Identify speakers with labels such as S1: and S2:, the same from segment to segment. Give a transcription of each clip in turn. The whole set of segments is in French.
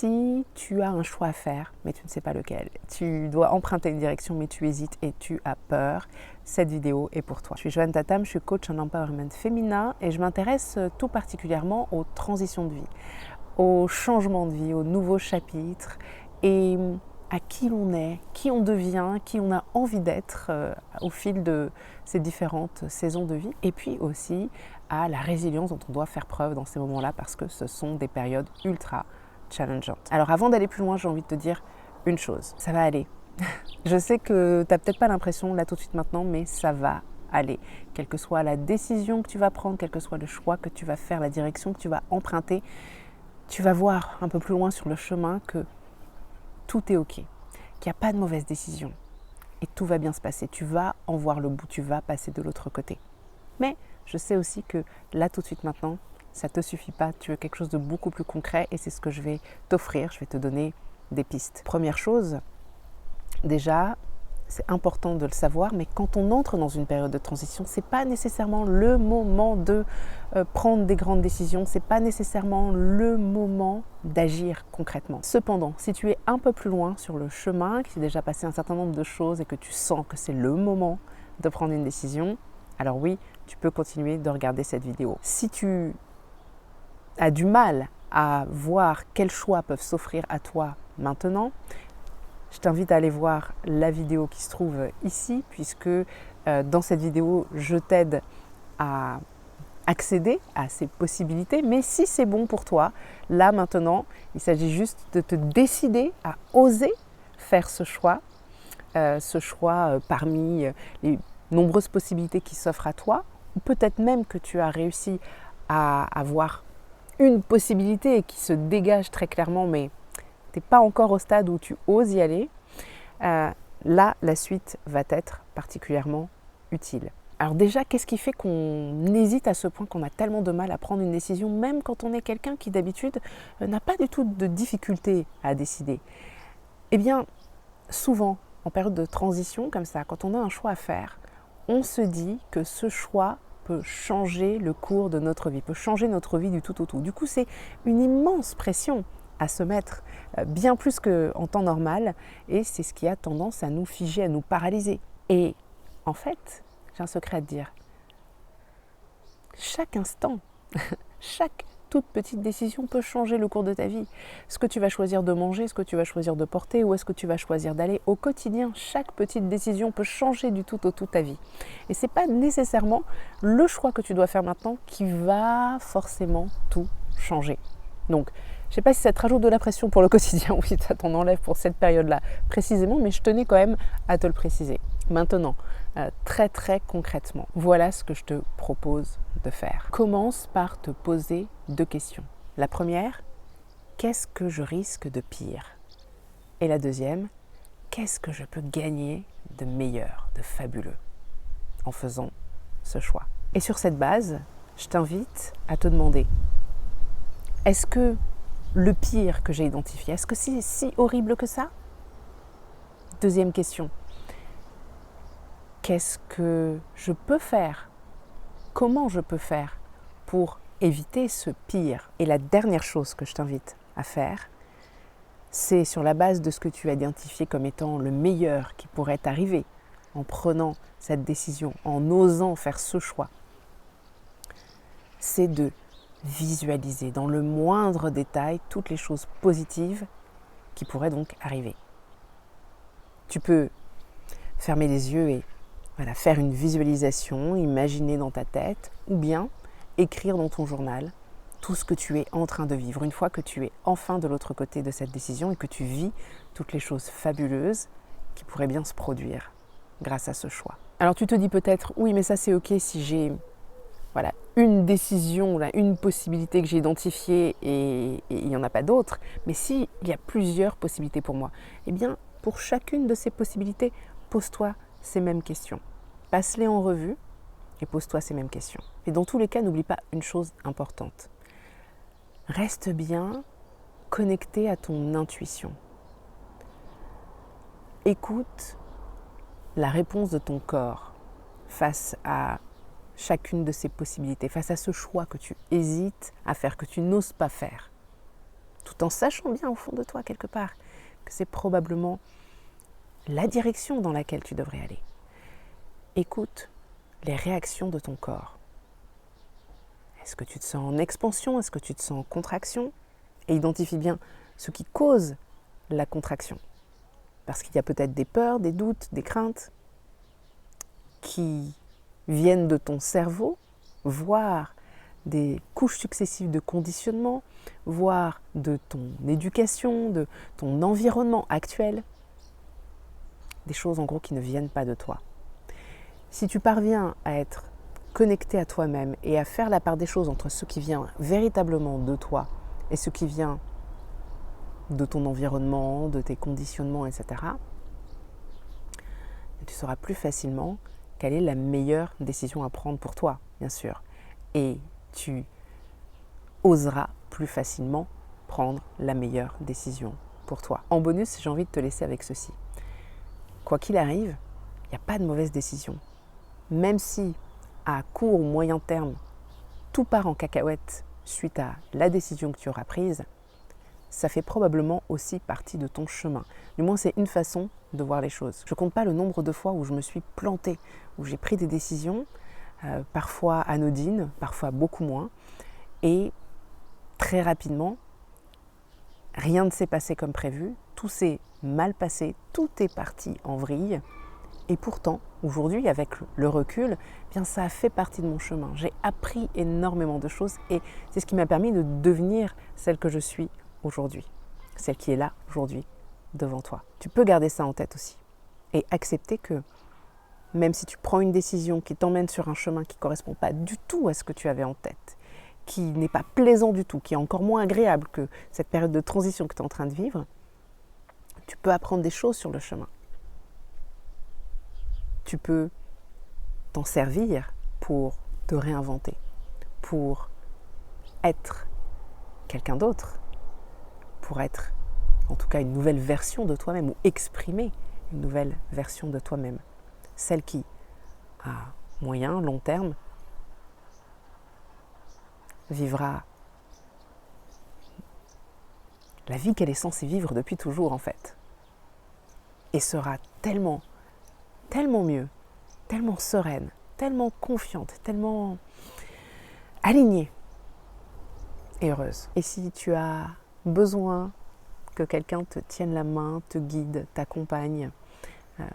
S1: Si tu as un choix à faire, mais tu ne sais pas lequel, tu dois emprunter une direction, mais tu hésites et tu as peur, cette vidéo est pour toi. Je suis Joanne Tatam, je suis coach en empowerment féminin et je m'intéresse tout particulièrement aux transitions de vie, aux changements de vie, aux nouveaux chapitres et à qui l'on est, qui on devient, qui on a envie d'être au fil de ces différentes saisons de vie, et puis aussi à la résilience dont on doit faire preuve dans ces moments-là parce que ce sont des périodes ultra challengeantes. Alors avant d'aller plus loin, j'ai envie de te dire une chose, ça va aller. Je sais que tu n'as peut-être pas l'impression là tout de suite maintenant, mais ça va aller. Quelle que soit la décision que tu vas prendre, quel que soit le choix que tu vas faire, la direction que tu vas emprunter, tu vas voir un peu plus loin sur le chemin que tout est ok, qu'il n'y a pas de mauvaise décision et tout va bien se passer. Tu vas en voir le bout, tu vas passer de l'autre côté. Mais je sais aussi que là tout de suite maintenant, ça ne te suffit pas, tu veux quelque chose de beaucoup plus concret et c'est ce que je vais t'offrir, je vais te donner des pistes. Première chose, déjà, c'est important de le savoir, mais quand on entre dans une période de transition, ce n'est pas nécessairement le moment de prendre des grandes décisions, ce n'est pas nécessairement le moment d'agir concrètement. Cependant, si tu es un peu plus loin sur le chemin, qu'il s'est déjà passé un certain nombre de choses et que tu sens que c'est le moment de prendre une décision, alors oui, tu peux continuer de regarder cette vidéo. Si tu as du mal à voir quels choix peuvent s'offrir à toi maintenant, je t'invite à aller voir la vidéo qui se trouve ici, puisque dans cette vidéo, je t'aide à accéder à ces possibilités. Mais si c'est bon pour toi, là maintenant, il s'agit juste de te décider à oser faire ce choix parmi les nombreuses possibilités qui s'offrent à toi, ou peut-être même que tu as réussi à avoir une possibilité qui se dégage très clairement, mais tu n'es pas encore au stade où tu oses y aller, là, la suite va être particulièrement utile. Alors déjà, qu'est-ce qui fait qu'on hésite à ce point, qu'on a tellement de mal à prendre une décision, même quand on est quelqu'un qui d'habitude n'a pas du tout de difficulté à décider? Eh bien, souvent, en période de transition comme ça, quand on a un choix à faire, on se dit que ce choix peut changer le cours de notre vie, peut changer notre vie du tout au tout. Du coup, c'est une immense pression à se mettre, bien plus qu'en temps normal, et c'est ce qui a tendance à nous figer, à nous paralyser. Et en fait, j'ai un secret à te dire. Chaque instant, chaque toute petite décision peut changer le cours de ta vie. Ce que tu vas choisir de manger, ce que tu vas choisir de porter, où est-ce que tu vas choisir d'aller au quotidien, chaque petite décision peut changer du tout au tout ta vie. Et ce n'est pas nécessairement le choix que tu dois faire maintenant qui va forcément tout changer. Donc, je ne sais pas si ça te rajoute de la pression pour le quotidien ou si ça t'en enlève pour cette période-là précisément, mais je tenais quand même à te le préciser. Maintenant, très très concrètement, voilà ce que je te propose de faire. Commence par te poser 2 questions. La première, qu'est-ce que je risque de pire? Et la deuxième, qu'est-ce que je peux gagner de meilleur, de fabuleux en faisant ce choix? Et sur cette base, je t'invite à te demander, est-ce que le pire que j'ai identifié, est-ce que c'est si horrible que ça? Deuxième question, qu'est-ce que je peux faire? Comment je peux faire pour éviter ce pire? Et la dernière chose que je t'invite à faire, c'est sur la base de ce que tu as identifié comme étant le meilleur qui pourrait t'arriver en prenant cette décision, en osant faire ce choix, c'est de visualiser dans le moindre détail toutes les choses positives qui pourraient donc arriver. Tu peux fermer les yeux et faire une visualisation, imaginer dans ta tête, ou bien écrire dans ton journal tout ce que tu es en train de vivre. Une fois que tu es enfin de l'autre côté de cette décision et que tu vis toutes les choses fabuleuses qui pourraient bien se produire grâce à ce choix. Alors tu te dis peut-être, oui mais ça c'est ok si j'ai une décision, une possibilité que j'ai identifiée et il n'y en a pas d'autres, mais s'il y a plusieurs possibilités pour moi, eh bien pour chacune de ces possibilités, pose-toi ces mêmes questions. Passe-les en revue et pose-toi ces mêmes questions. Et dans tous les cas, n'oublie pas une chose importante. Reste bien connecté à ton intuition. Écoute la réponse de ton corps face à chacune de ces possibilités, face à ce choix que tu hésites à faire, que tu n'oses pas faire. tout en sachant bien au fond de toi quelque part que c'est probablement la direction dans laquelle tu devrais aller. Écoute les réactions de ton corps. Est-ce que tu te sens en expansion? Est-ce que tu te sens en contraction? Et identifie bien ce qui cause la contraction. Parce qu'il y a peut-être des peurs, des doutes, des craintes qui viennent de ton cerveau, voire des couches successives de conditionnement, voire de ton éducation, de ton environnement actuel. Des choses en gros qui ne viennent pas de toi. Si tu parviens à être connecté à toi-même et à faire la part des choses entre ce qui vient véritablement de toi et ce qui vient de ton environnement, de tes conditionnements, etc., tu sauras plus facilement quelle est la meilleure décision à prendre pour toi, bien sûr. Et tu oseras plus facilement prendre la meilleure décision pour toi. En bonus, j'ai envie de te laisser avec ceci. Quoi qu'il arrive, il n'y a pas de mauvaise décision. Même si, à court ou moyen terme, tout part en cacahuète suite à la décision que tu auras prise, ça fait probablement aussi partie de ton chemin. Du moins, c'est une façon de voir les choses. Je ne compte pas le nombre de fois où je me suis plantée, où j'ai pris des décisions, parfois anodines, parfois beaucoup moins, et très rapidement, rien ne s'est passé comme prévu, tout s'est mal passé, tout est parti en vrille. Et pourtant, aujourd'hui, avec le recul, eh bien, ça a fait partie de mon chemin. J'ai appris énormément de choses et c'est ce qui m'a permis de devenir celle que je suis aujourd'hui, celle qui est là aujourd'hui devant toi. Tu peux garder ça en tête aussi et accepter que même si tu prends une décision qui t'emmène sur un chemin qui ne correspond pas du tout à ce que tu avais en tête, qui n'est pas plaisant du tout, qui est encore moins agréable que cette période de transition que tu es en train de vivre, tu peux apprendre des choses sur le chemin. Tu peux t'en servir pour te réinventer, pour être quelqu'un d'autre, pour être en tout cas une nouvelle version de toi-même ou exprimer une nouvelle version de toi-même. Celle qui, à moyen, long terme, vivra la vie qu'elle est censée vivre depuis toujours en fait. Et sera tellement mieux, tellement sereine, tellement confiante, tellement alignée et heureuse. Et si tu as besoin que quelqu'un te tienne la main, te guide, t'accompagne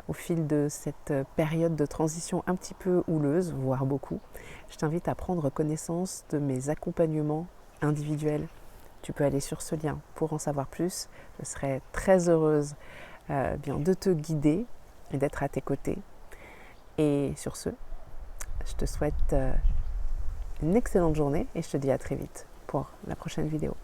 S1: au fil de cette période de transition un petit peu houleuse, voire beaucoup, je t'invite à prendre connaissance de mes accompagnements individuels. Tu peux aller sur ce lien pour en savoir plus. Je serai très heureuse de te guider et d'être à tes côtés. Et sur ce, je te souhaite une excellente journée et je te dis à très vite pour la prochaine vidéo.